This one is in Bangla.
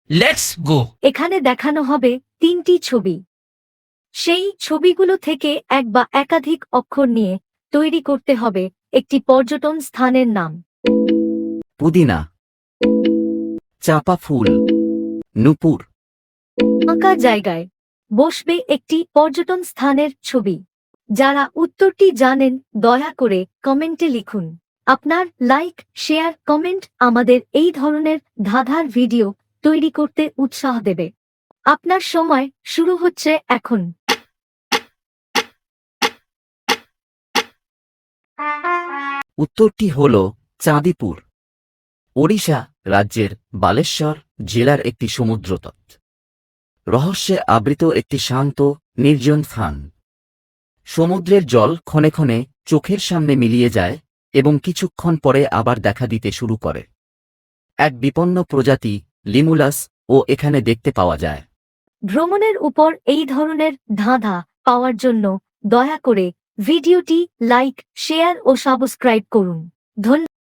Let's go. এখানে দেখানো হবে 3টি ছবি। সেই ছবিগুলো থেকে এক বা একাধিক অক্ষর নিয়ে তৈরি করতে হবে একটি পর্যটন স্থানের নাম। পুদিনা, চাপা ফুল, নূপুর। ফাঁকা জায়গায় বসবে একটি পর্যটন স্থানের ছবি। যারা উত্তরটি জানেন দয়া করে কমেন্টে লিখুন। আপনার লাইক, শেয়ার, কমেন্ট আমাদের এই ধরনের ধাঁধার ভিডিও তৈরি করতে উৎসাহ দেবে। আপনার সময় শুরু হচ্ছে এখন। উত্তরটি হল চাঁদিপুর, ওড়িশা রাজ্যের বালেশ্বর জেলার একটি সমুদ্রতট। রহস্যে আবৃত একটি শান্ত, নির্জন স্থান। সমুদ্রের জল ক্ষণে ক্ষণে চোখের সামনে মিলিয়ে যায় এবং কিছুক্ষণ পরে আবার দেখা দিতে শুরু করে। এক বিপন্ন প্রজাতি লিমুলাস ও এখানে দেখতে পাওয়া যায়। ভ্রমণের উপর এই ধরনের ধাঁধা পাওয়ার জন্য দয়া করে ভিডিওটি লাইক, শেয়ার ও সাবস্ক্রাইব করুন। ধন্যবাদ।